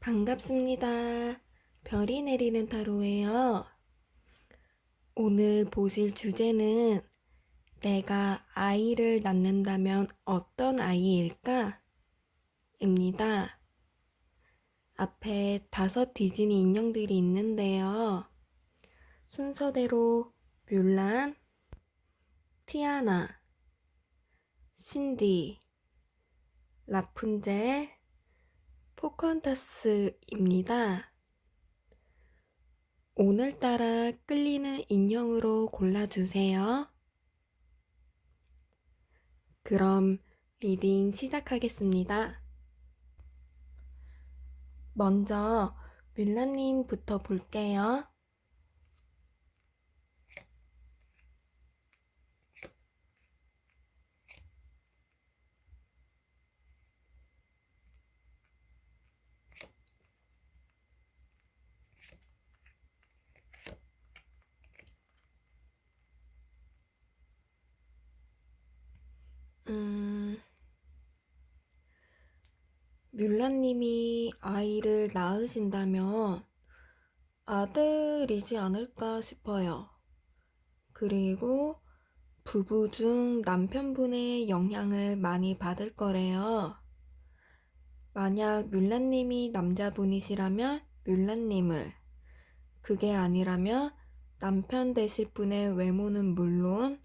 반갑습니다. 별이 내리는 타로예요. 오늘 보실 주제는 내가 아이를 낳는다면 어떤 아이일까? 입니다. 앞에 5 디즈니 인형들이 있는데요. 순서대로 뮬란, 티아나, 신디, 라푼젤, 포컨타스입니다. 오늘따라 끌리는 인형으로 골라주세요. 그럼 리딩 시작하겠습니다. 먼저 뮬라님부터 볼게요. 뮬라님이 아이를 낳으신다면 아들이지 않을까 싶어요. 그리고 부부 중 남편분의 영향을 많이 받을 거래요. 만약 뮬라님이 남자분이시라면 뮬라님을, 그게 아니라면 남편 되실 분의 외모는 물론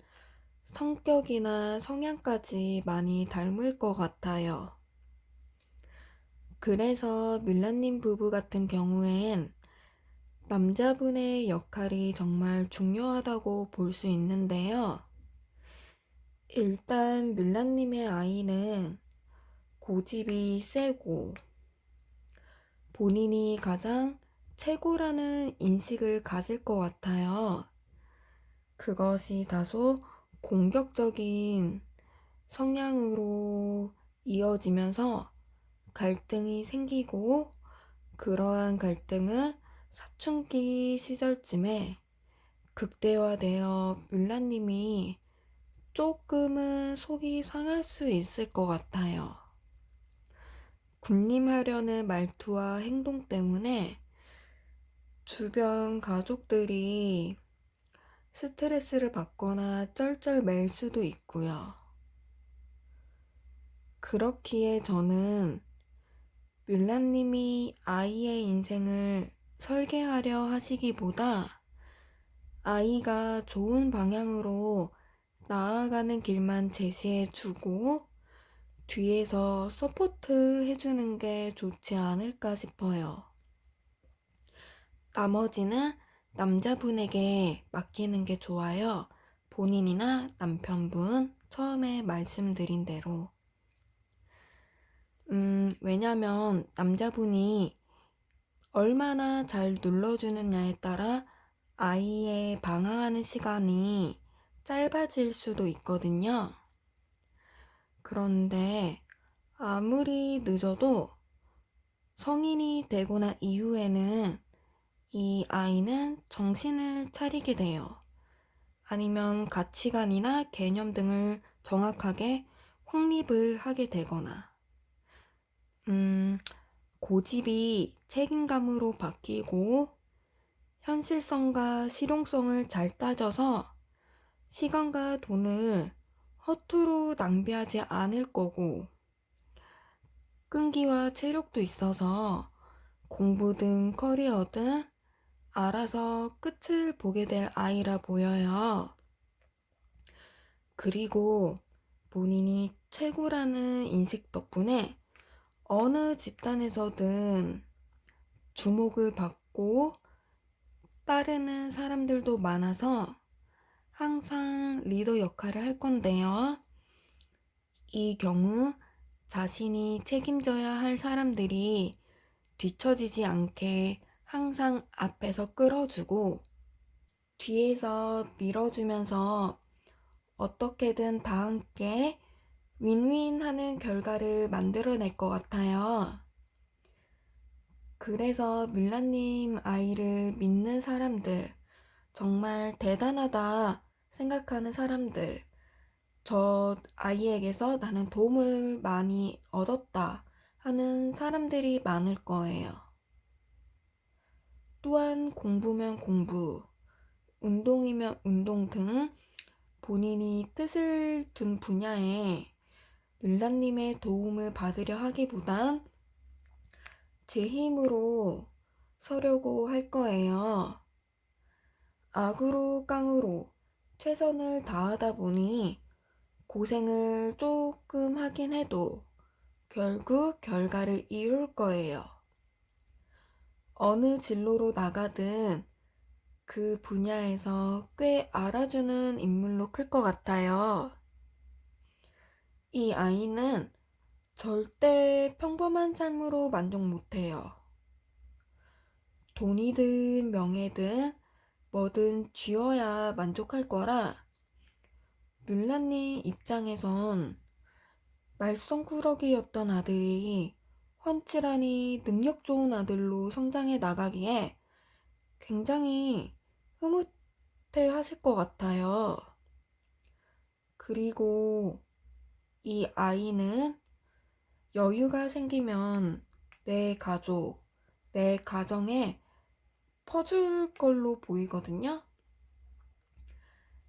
성격이나 성향까지 많이 닮을 것 같아요. 그래서 뮬라님 부부 같은 경우엔 남자분의 역할이 정말 중요하다고 볼 수 있는데요. 일단 뮬라님의 아이는 고집이 세고 본인이 가장 최고라는 인식을 가질 것 같아요. 그것이 다소 공격적인 성향으로 이어지면서 갈등이 생기고, 그러한 갈등은 사춘기 시절쯤에 극대화되어 뮬라님이 조금은 속이 상할 수 있을 것 같아요. 군림하려는 말투와 행동 때문에 주변 가족들이 스트레스를 받거나 쩔쩔맬 수도 있고요. 그렇기에 저는 뮬라님이 아이의 인생을 설계하려 하시기보다 아이가 좋은 방향으로 나아가는 길만 제시해주고 뒤에서 서포트 해주는 게 좋지 않을까 싶어요. 나머지는 남자분에게 맡기는 게 좋아요. 본인이나 남편분, 처음에 말씀드린 대로. 왜냐면 남자분이 얼마나 잘 눌러주느냐에 따라 아이의 방황하는 시간이 짧아질 수도 있거든요. 그런데 아무리 늦어도 성인이 되고 난 이후에는 이 아이는 정신을 차리게 돼요. 아니면 가치관이나 개념 등을 정확하게 확립을 하게 되거나, 고집이 책임감으로 바뀌고 현실성과 실용성을 잘 따져서 시간과 돈을 허투루 낭비하지 않을 거고, 끈기와 체력도 있어서 공부든 커리어든 알아서 끝을 보게 될 아이라 보여요. 그리고 본인이 최고라는 인식 덕분에 어느 집단에서든 주목을 받고 따르는 사람들도 많아서 항상 리더 역할을 할 건데요. 이 경우 자신이 책임져야 할 사람들이 뒤처지지 않게 항상 앞에서 끌어주고 뒤에서 밀어주면서 어떻게든 다 함께 윈윈하는 결과를 만들어낼 것 같아요. 그래서 뮬라님 아이를 믿는 사람들, 정말 대단하다 생각하는 사람들, 저 아이에게서 나는 도움을 많이 얻었다 하는 사람들이 많을 거예요. 또한 공부면 공부, 운동이면 운동 등 본인이 뜻을 둔 분야에 율라님의 도움을 받으려 하기보단 제 힘으로 서려고 할 거예요. 악으로 깡으로 최선을 다하다 보니 고생을 조금 하긴 해도 결국 결과를 이룰 거예요. 어느 진로로 나가든 그 분야에서 꽤 알아주는 인물로 클 것 같아요. 이 아이는 절대 평범한 삶으로 만족 못해요. 돈이든 명예든 뭐든 쥐어야 만족할 거라 뮬라님 입장에선 말썽꾸러기였던 아들이 훤칠하니 능력 좋은 아들로 성장해 나가기에 굉장히 흐뭇해 하실 것 같아요. 그리고 이 아이는 여유가 생기면 내 가족, 내 가정에 퍼줄 걸로 보이거든요.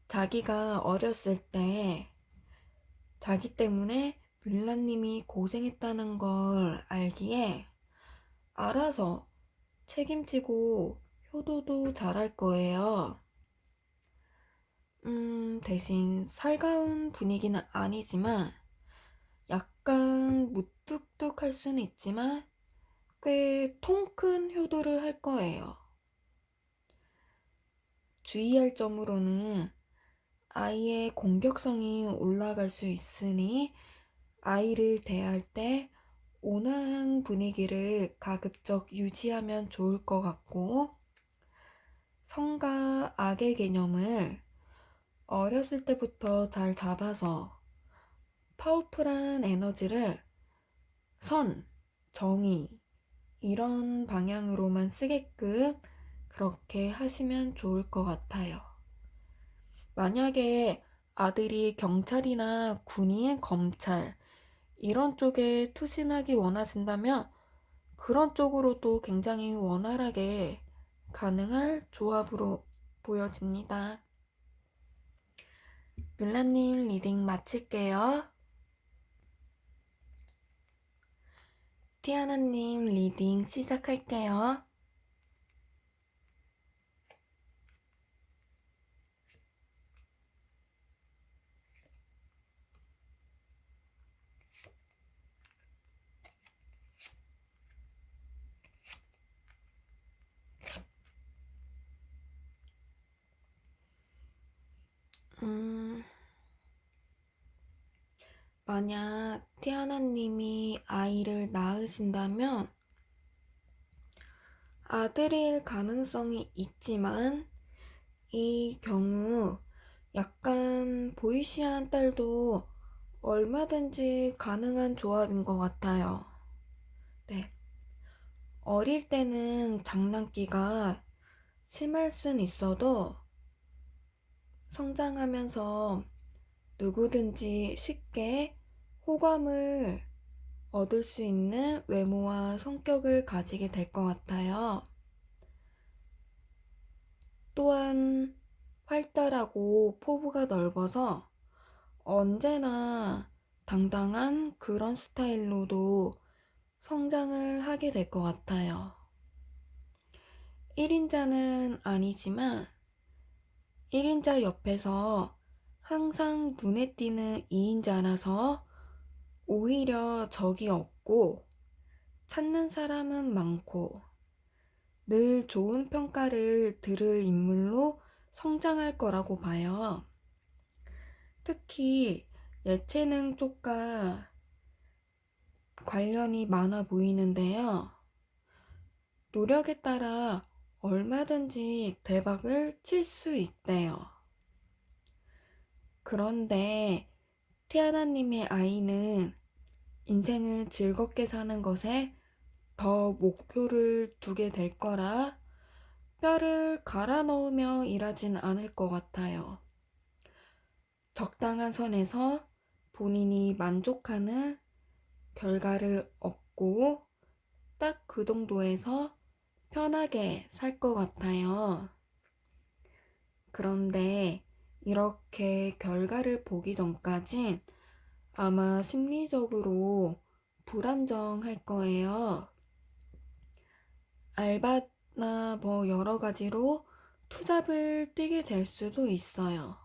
자기가 어렸을 때 자기 때문에 뮬라님이 고생했다는 걸 알기에 알아서 책임지고 효도도 잘할 거예요. 대신 살가운 분위기는 아니지만 약간 무뚝뚝할 수는 있지만 꽤 통큰 효도를 할 거예요. 주의할 점으로는 아이의 공격성이 올라갈 수 있으니 아이를 대할 때 온화한 분위기를 가급적 유지하면 좋을 것 같고, 성과 악의 개념을 어렸을 때부터 잘 잡아서 파워풀한 에너지를 선, 정의 이런 방향으로만 쓰게끔 그렇게 하시면 좋을 것 같아요. 만약에 아들이 경찰이나 군인, 검찰 이런 쪽에 투신하기 원하신다면 그런 쪽으로도 굉장히 원활하게 가능할 조합으로 보여집니다. 뮬라님 리딩 마칠게요. 티아나님 리딩 시작할게요. 만약 티아나님이 아이를 낳으신다면 아들일 가능성이 있지만 이 경우 약간 보이시한 딸도 얼마든지 가능한 조합인 것 같아요. 네. 어릴 때는 장난기가 심할 순 있어도 성장하면서 누구든지 쉽게 호감을 얻을 수 있는 외모와 성격을 가지게 될 것 같아요. 또한 활달하고 포부가 넓어서 언제나 당당한 그런 스타일로도 성장을 하게 될 것 같아요. 1인자는 아니지만 1인자 옆에서 항상 눈에 띄는 2인자라서 오히려 적이 없고 찾는 사람은 많고 늘 좋은 평가를 들을 인물로 성장할 거라고 봐요. 특히 예체능 쪽과 관련이 많아 보이는데요. 노력에 따라 얼마든지 대박을 칠 수 있대요. 그런데 티아나님의 아이는 인생을 즐겁게 사는 것에 더 목표를 두게 될 거라 뼈를 갈아 넣으며 일하진 않을 것 같아요. 적당한 선에서 본인이 만족하는 결과를 얻고 딱 그 정도에서 편하게 살 것 같아요. 그런데 이렇게 결과를 보기 전까진 아마 심리적으로 불안정할 거예요. 알바나 뭐 여러 가지로 투잡을 뛰게 될 수도 있어요.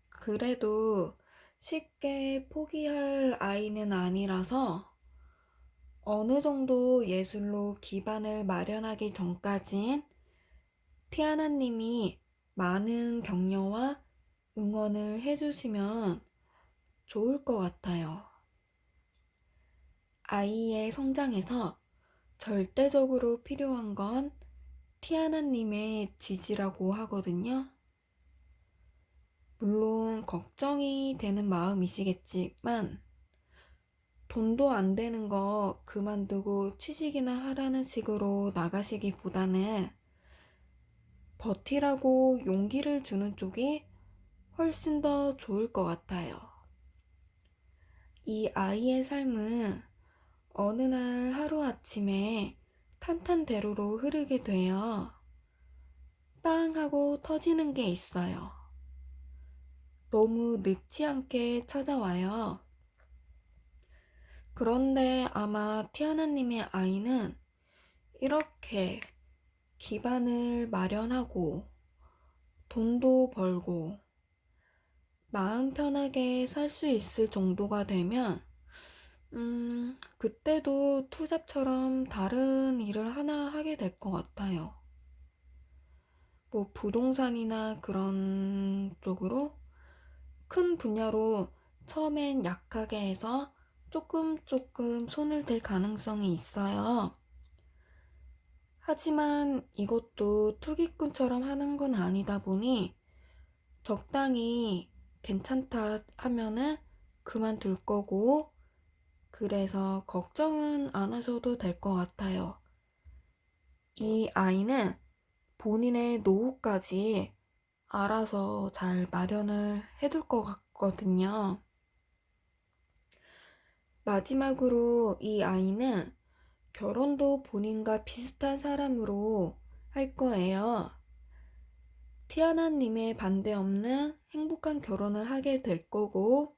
그래도 쉽게 포기할 아이는 아니라서 어느 정도 예술로 기반을 마련하기 전까진 티아나님이 많은 격려와 응원을 해주시면 좋을 것 같아요. 아이의 성장에서 절대적으로 필요한 건 티아나님의 지지라고 하거든요. 물론 걱정이 되는 마음이시겠지만 돈도 안 되는 거 그만두고 취직이나 하라는 식으로 나가시기보다는 버티라고 용기를 주는 쪽이 훨씬 더 좋을 것 같아요. 이 아이의 삶은 어느 날 하루아침에 탄탄대로로 흐르게 돼요. 빵 하고 터지는 게 있어요. 너무 늦지 않게 찾아와요. 그런데 아마 티아나님의 아이는 이렇게 기반을 마련하고 돈도 벌고 마음 편하게 살 수 있을 정도가 되면 그때도 투잡처럼 다른 일을 하나 하게 될 것 같아요. 뭐 부동산이나 그런 쪽으로 큰 분야로 처음엔 약하게 해서 조금 손을 댈 가능성이 있어요. 하지만 이것도 투기꾼처럼 하는 건 아니다 보니 적당히 괜찮다 하면은 그만둘 거고, 그래서 걱정은 안 하셔도 될 것 같아요. 이 아이는 본인의 노후까지 알아서 잘 마련을 해둘 것 같거든요. 마지막으로 이 아이는 결혼도 본인과 비슷한 사람으로 할 거예요. 티아나님의 반대 없는 행복한 결혼을 하게 될 거고,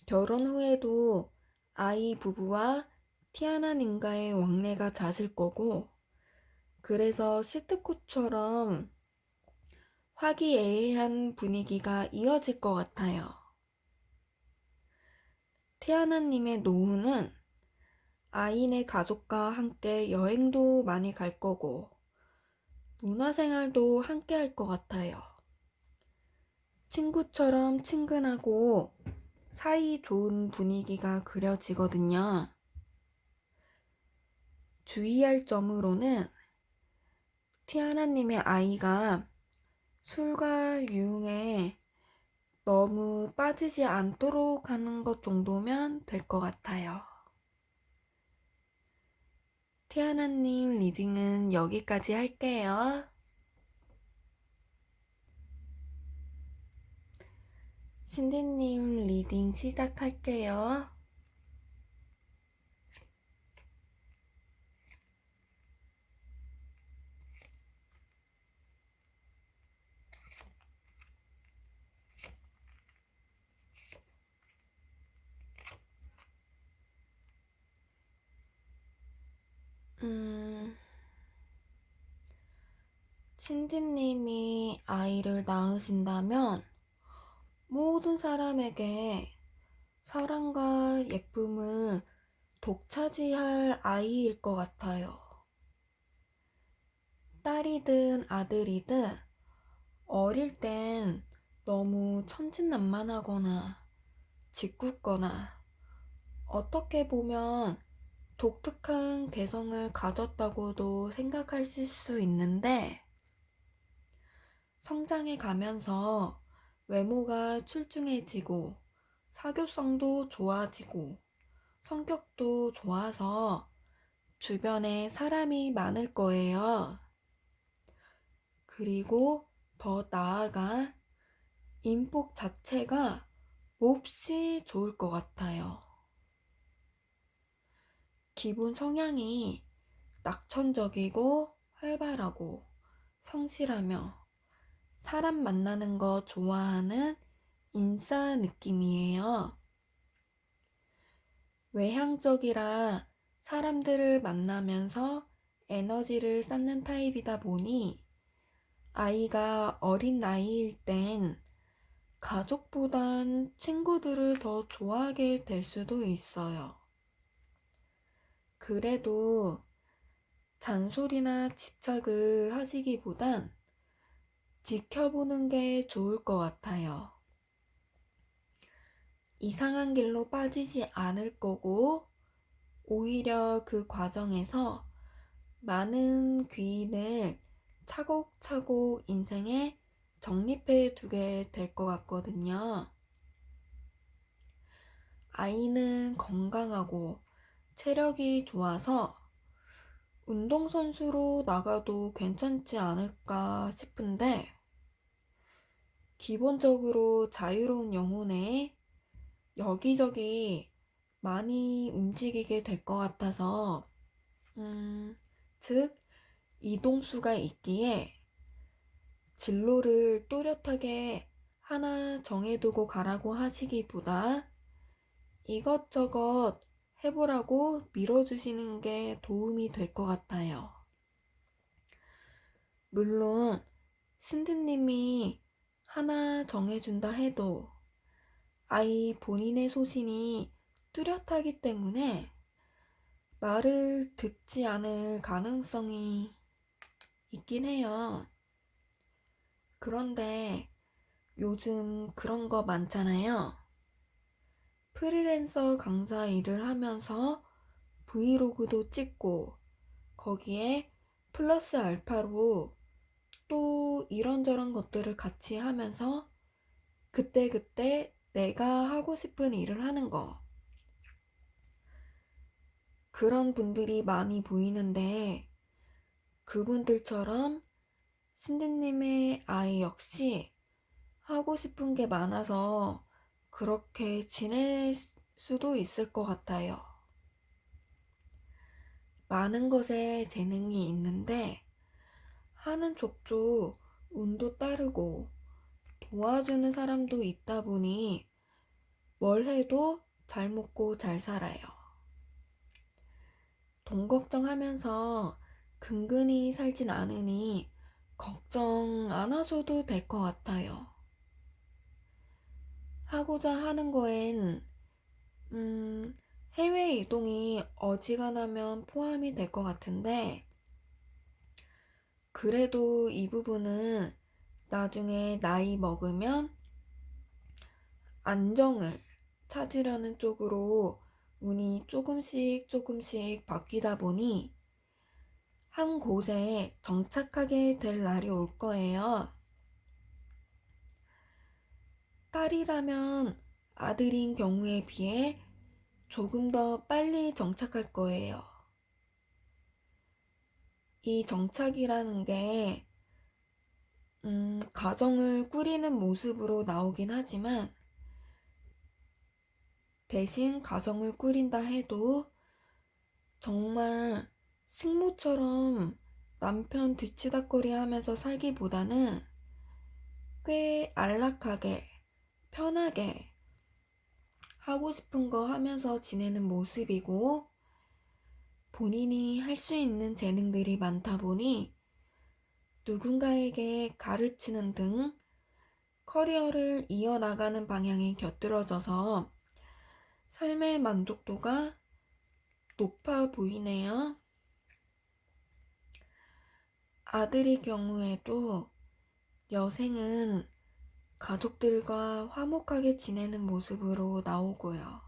결혼 후에도 아이 부부와 티아나님과의 왕래가 잦을 거고, 그래서 시트콤처럼 화기애애한 분위기가 이어질 것 같아요. 티아나님의 노후는 아이네 가족과 함께 여행도 많이 갈 거고, 문화생활도 함께 할 것 같아요. 친구처럼 친근하고 사이 좋은 분위기가 그려지거든요. 주의할 점으로는 티아나님의 아이가 술과 유흥에 너무 빠지지 않도록 하는 것 정도면 될 것 같아요. 티아나님 리딩은 여기까지 할게요. 신디님 리딩 시작할게요. 신디님이 아이를 낳으신다면 모든 사람에게 사랑과 예쁨을 독차지할 아이일 것 같아요. 딸이든 아들이든 어릴 땐 너무 천진난만하거나 짓궂거나 어떻게 보면 독특한 개성을 가졌다고도 생각하실 수 있는데, 성장해 가면서 외모가 출중해지고 사교성도 좋아지고 성격도 좋아서 주변에 사람이 많을 거예요. 그리고 더 나아가 인복 자체가 몹시 좋을 것 같아요. 기본 성향이 낙천적이고 활발하고 성실하며 사람 만나는 거 좋아하는 인싸 느낌이에요. 외향적이라 사람들을 만나면서 에너지를 쌓는 타입이다 보니 아이가 어린 나이일 땐 가족보단 친구들을 더 좋아하게 될 수도 있어요. 그래도 잔소리나 집착을 하시기보단 지켜보는 게 좋을 것 같아요. 이상한 길로 빠지지 않을 거고, 오히려 그 과정에서 많은 귀인을 차곡차곡 인생에 정립해 두게 될 것 같거든요. 아이는 건강하고 체력이 좋아서 운동선수로 나가도 괜찮지 않을까 싶은데, 기본적으로 자유로운 영혼에 여기저기 많이 움직이게 될 것 같아서, 즉, 이동수가 있기에 진로를 또렷하게 하나 정해두고 가라고 하시기보다 이것저것 해보라고 밀어주시는 게 도움이 될 것 같아요. 물론 신드님이 하나 정해준다 해도 아이 본인의 소신이 뚜렷하기 때문에 말을 듣지 않을 가능성이 있긴 해요. 그런데 요즘 그런 거 많잖아요. 프리랜서 강사 일을 하면서 브이로그도 찍고 거기에 플러스 알파로 또 이런저런 것들을 같이 하면서 그때그때 내가 하고 싶은 일을 하는 거. 그런 분들이 많이 보이는데 그분들처럼 신디님의 아이 역시 하고 싶은 게 많아서 그렇게 지낼 수도 있을 것 같아요. 많은 것에 재능이 있는데 하는 족족 운도 따르고 도와주는 사람도 있다 보니 뭘 해도 잘 먹고 잘 살아요. 돈 걱정하면서 근근히 살진 않으니 걱정 안 하셔도 될 것 같아요. 하고자 하는 거엔 해외 이동이 어지간하면 포함이 될 것 같은데 그래도 이 부분은 나중에 나이 먹으면 안정을 찾으려는 쪽으로 운이 조금씩 바뀌다 보니 한 곳에 정착하게 될 날이 올 거예요. 딸이라면 아들인 경우에 비해 조금 더 빨리 정착할 거예요. 이 정착이라는 게 가정을 꾸리는 모습으로 나오긴 하지만 대신 가정을 꾸린다 해도 정말 식모처럼 남편 뒤치다꺼리 하면서 살기보다는 꽤 안락하게 편하게 하고 싶은 거 하면서 지내는 모습이고 본인이 할 수 있는 재능들이 많다 보니 누군가에게 가르치는 등 커리어를 이어나가는 방향이 곁들여져서 삶의 만족도가 높아 보이네요. 아들의 경우에도 여생은 가족들과 화목하게 지내는 모습으로 나오고요.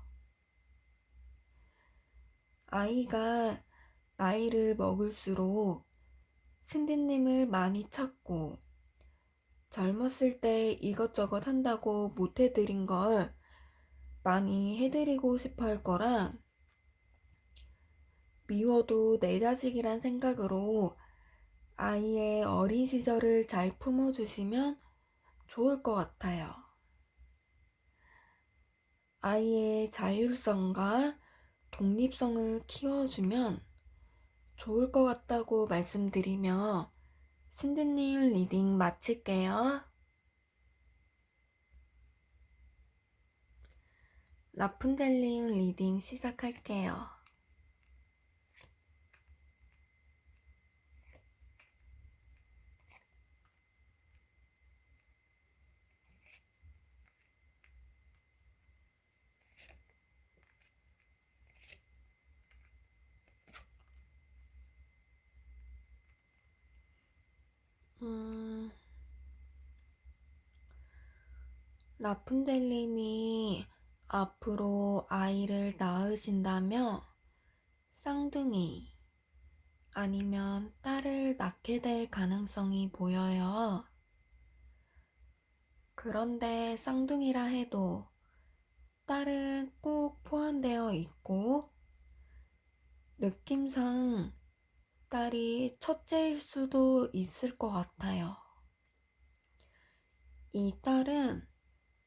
아이가 나이를 먹을수록 신디님을 많이 찾고 젊었을 때 이것저것 한다고 못 해드린 걸 많이 해드리고 싶어 할 거라 미워도 내 자식이란 생각으로 아이의 어린 시절을 잘 품어주시면 좋을 것 같아요. 아이의 자율성과 독립성을 키워주면 좋을 것 같다고 말씀드리며 신드님 리딩 마칠게요. 라푼젤님 리딩 시작할게요. 라푼젤님이 앞으로 아이를 낳으신다며 쌍둥이 아니면 딸을 낳게 될 가능성이 보여요. 그런데 쌍둥이라 해도 딸은 꼭 포함되어 있고 느낌상 딸이 첫째일 수도 있을 것 같아요. 이 딸은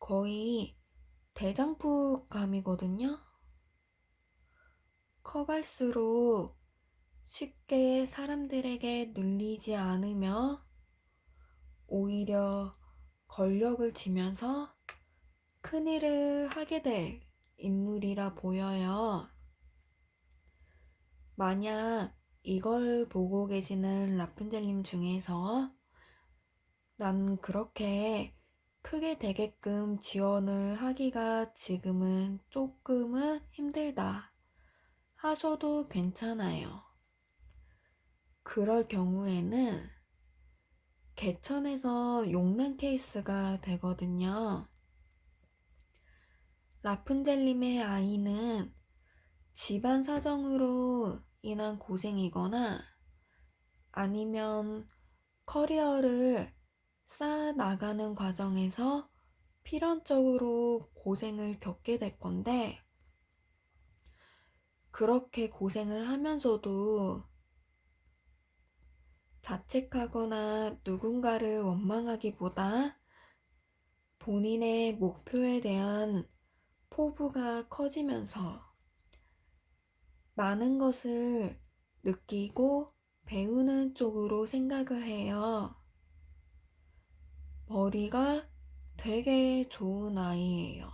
거의 대장부감이거든요. 커갈수록 쉽게 사람들에게 눌리지 않으며 오히려 권력을 쥐면서 큰일을 하게 될 인물이라 보여요. 만약 이걸 보고 계시는 라푼젤님 중에서 난 그렇게 크게 되게끔 지원을 하기가 지금은 조금은 힘들다 하셔도 괜찮아요. 그럴 경우에는 개천에서 용난 케이스가 되거든요. 라푼젤님의 아이는 집안 사정으로 인한 고생이거나 아니면 커리어를 쌓아나가는 과정에서 필연적으로 고생을 겪게 될 건데, 그렇게 고생을 하면서도 자책하거나 누군가를 원망하기보다 본인의 목표에 대한 포부가 커지면서 많은 것을 느끼고 배우는 쪽으로 생각을 해요. 머리가 되게 좋은 아이예요.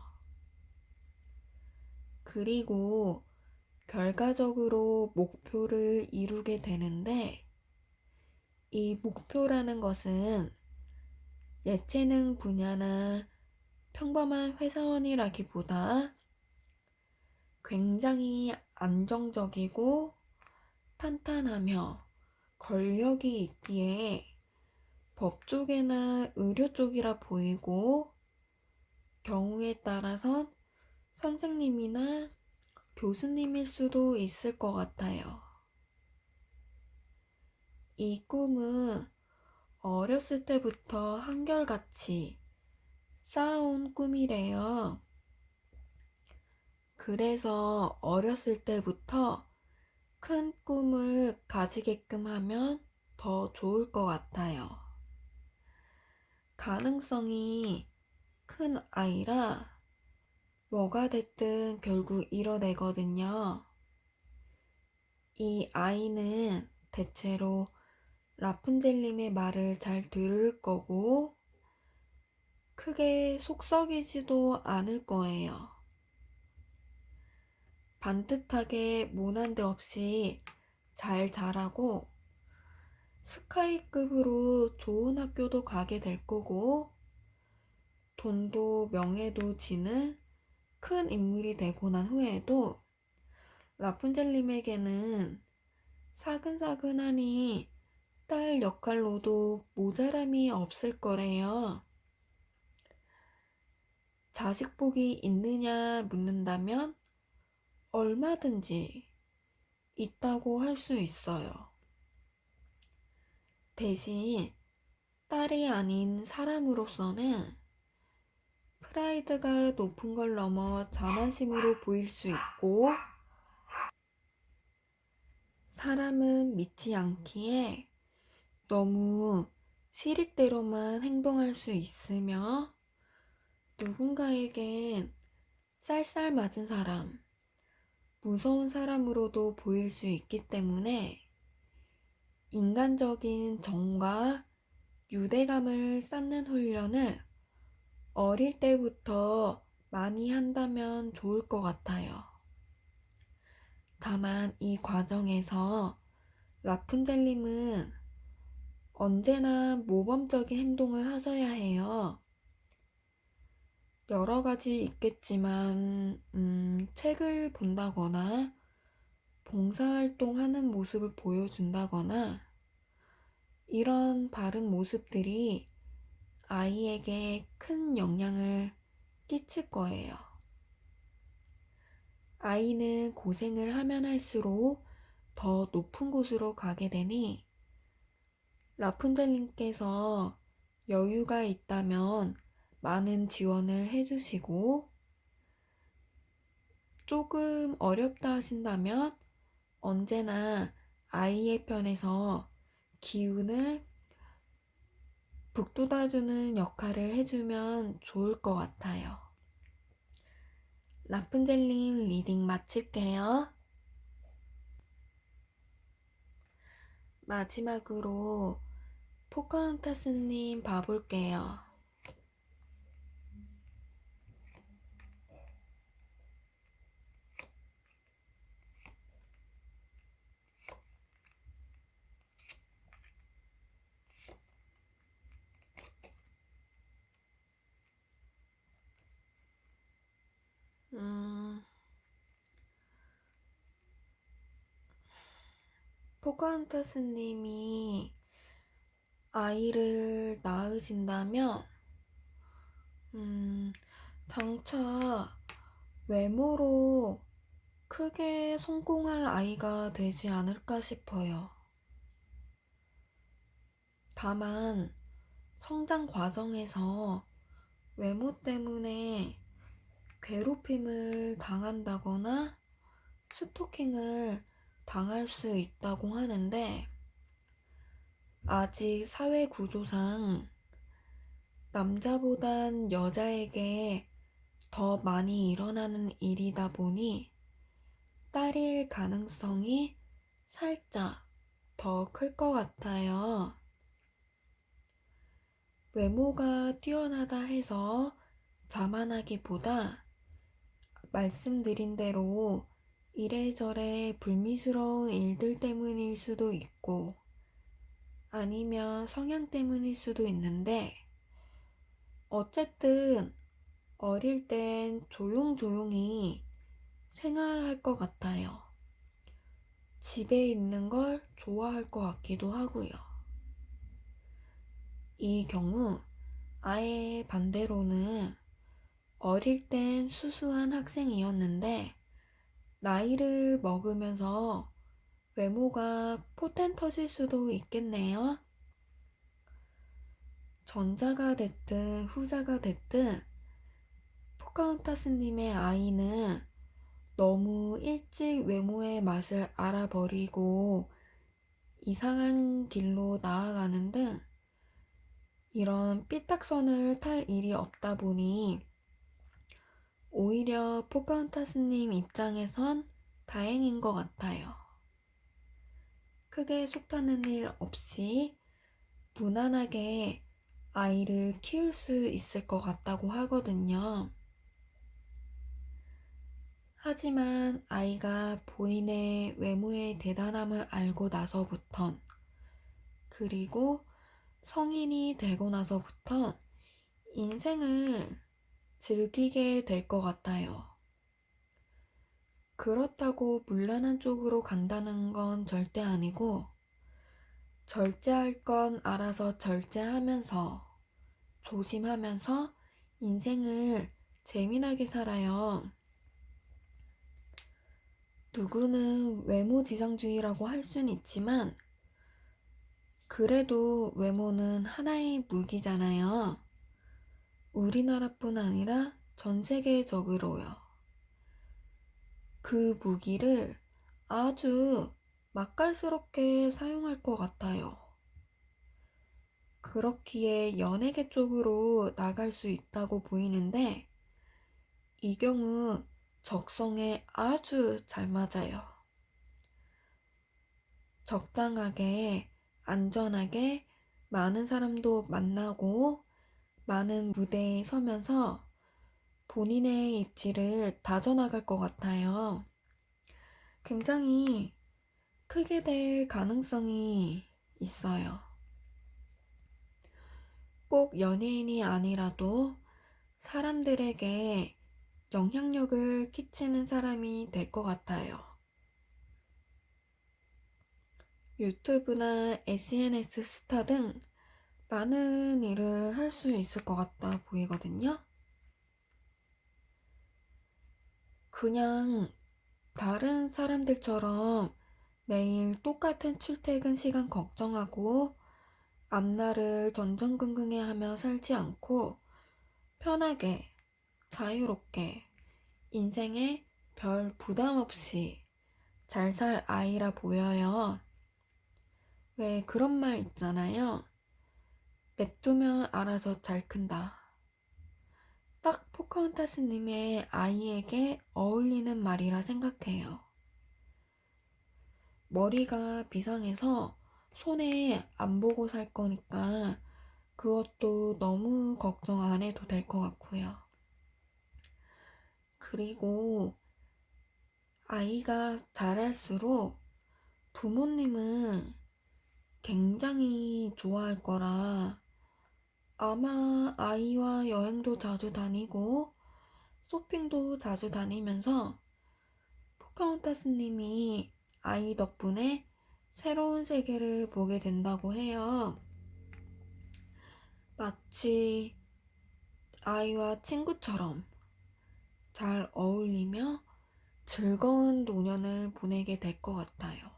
그리고 결과적으로 목표를 이루게 되는데 이 목표라는 것은 예체능 분야나 평범한 회사원이라기보다 굉장히 안정적이고 탄탄하며 권력이 있기에 법 쪽이나 의료 쪽이라 보이고 경우에 따라선 선생님이나 교수님일 수도 있을 것 같아요. 이 꿈은 어렸을 때부터 한결같이 쌓아온 꿈이래요. 그래서 어렸을 때부터 큰 꿈을 가지게끔 하면 더 좋을 것 같아요. 가능성이 큰 아이라 뭐가 됐든 결국 이뤄내거든요. 이 아이는 대체로 라푼젤님의 말을 잘 들을 거고 크게 속썩이지도 않을 거예요. 반듯하게 모난 데 없이 잘 자라고 스카이급으로 좋은 학교도 가게 될 거고 돈도 명예도 지는 큰 인물이 되고 난 후에도 라푼젤님에게는 사근사근하니 딸 역할로도 모자람이 없을 거래요. 자식복이 있느냐 묻는다면 얼마든지 있다고 할 수 있어요. 대신 딸이 아닌 사람으로서는 프라이드가 높은 걸 넘어 자만심으로 보일 수 있고 사람은 믿지 않기에 너무 시릭대로만 행동할 수 있으며 누군가에겐 쌀쌀 맞은 사람, 무서운 사람으로도 보일 수 있기 때문에 인간적인 정과 유대감을 쌓는 훈련을 어릴 때부터 많이 한다면 좋을 것 같아요. 다만 이 과정에서 라푼델님은 언제나 모범적인 행동을 하셔야 해요. 여러 가지 있겠지만, 책을 본다거나, 봉사활동하는 모습을 보여준다거나, 이런 바른 모습들이 아이에게 큰 영향을 끼칠 거예요. 아이는 고생을 하면 할수록 더 높은 곳으로 가게 되니, 라푼젤님께서 여유가 있다면 많은 지원을 해주시고, 조금 어렵다 하신다면 언제나 아이의 편에서 기운을 북돋아주는 역할을 해주면 좋을 것 같아요. 라푼젤님 리딩 마칠게요. 마지막으로 포카혼타스님 봐볼게요. 포카혼타스님이 아이를 낳으신다면 장차 외모로 크게 성공할 아이가 되지 않을까 싶어요. 다만 성장 과정에서 외모 때문에 괴롭힘을 당한다거나 스토킹을 당할 수 있다고 하는데, 아직 사회 구조상 남자보단 여자에게 더 많이 일어나는 일이다 보니 딸일 가능성이 살짝 더 클 것 같아요. 외모가 뛰어나다 해서 자만하기보다 말씀드린 대로 이래저래 불미스러운 일들 때문일 수도 있고 아니면 성향 때문일 수도 있는데, 어쨌든 어릴 땐 조용조용히 생활할 것 같아요. 집에 있는 걸 좋아할 것 같기도 하고요. 이 경우 아예 반대로는 어릴 땐 수수한 학생이었는데 나이를 먹으면서 외모가 포텐 터질 수도 있겠네요. 전자가 됐든 후자가 됐든 포카혼타스님의 아이는 너무 일찍 외모의 맛을 알아버리고 이상한 길로 나아가는 등 이런 삐딱선을 탈 일이 없다 보니 오히려 포카혼타스님 입장에선 다행인 것 같아요. 크게 속타는 일 없이 무난하게 아이를 키울 수 있을 것 같다고 하거든요. 하지만 아이가 본인의 외모의 대단함을 알고 나서부턴, 그리고 성인이 되고 나서부턴 인생을 즐기게 될 것 같아요. 그렇다고 문란한 쪽으로 간다는 건 절대 아니고, 절제할 건 알아서 절제하면서 조심하면서 인생을 재미나게 살아요. 누구는 외모지상주의라고 할 순 있지만 그래도 외모는 하나의 무기잖아요. 우리나라뿐 아니라 전 세계적으로요. 그 무기를 아주 맛깔스럽게 사용할 것 같아요. 그렇기에 연예계 쪽으로 나갈 수 있다고 보이는데, 이 경우 적성에 아주 잘 맞아요. 적당하게 안전하게 많은 사람도 만나고 많은 무대에 서면서 본인의 입지를 다져나갈 것 같아요. 굉장히 크게 될 가능성이 있어요. 꼭 연예인이 아니라도 사람들에게 영향력을 끼치는 사람이 될 것 같아요. 유튜브나 SNS 스타 등 많은 일을 할 수 있을 것 같다 보이거든요. 그냥 다른 사람들처럼 매일 똑같은 출퇴근 시간 걱정하고 앞날을 전전긍긍해 하며 살지 않고 편하게, 자유롭게, 인생에 별 부담 없이 잘 살 아이라 보여요. 왜 그런 말 있잖아요. 냅두면 알아서 잘 큰다. 딱 포카혼타스님의 아이에게 어울리는 말이라 생각해요. 머리가 비상해서 손에 안 보고 살 거니까 그것도 너무 걱정 안 해도 될 것 같고요. 그리고 아이가 자랄수록 부모님은 굉장히 좋아할 거라 아마 아이와 여행도 자주 다니고 쇼핑도 자주 다니면서 포카혼타스님이 아이 덕분에 새로운 세계를 보게 된다고 해요. 마치 아이와 친구처럼 잘 어울리며 즐거운 노년을 보내게 될 것 같아요.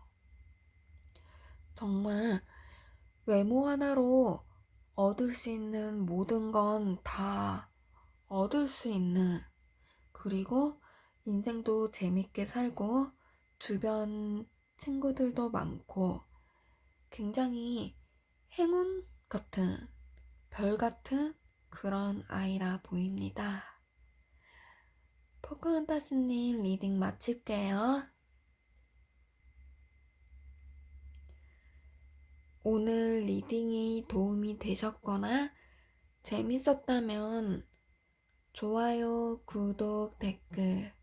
정말 외모 하나로 얻을 수 있는 모든 건 다 얻을 수 있는, 그리고 인생도 재밌게 살고 주변 친구들도 많고 굉장히 행운 같은, 별 같은 그런 아이라 보입니다. 포카혼타스님 리딩 마칠게요. 오늘 리딩이 도움이 되셨거나 재밌었다면 좋아요, 구독, 댓글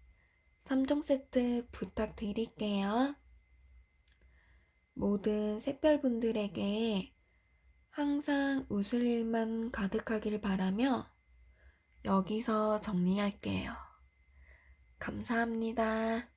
3종 세트 부탁드릴게요. 모든 샛별분들에게 항상 웃을 일만 가득하길 바라며 여기서 정리할게요. 감사합니다.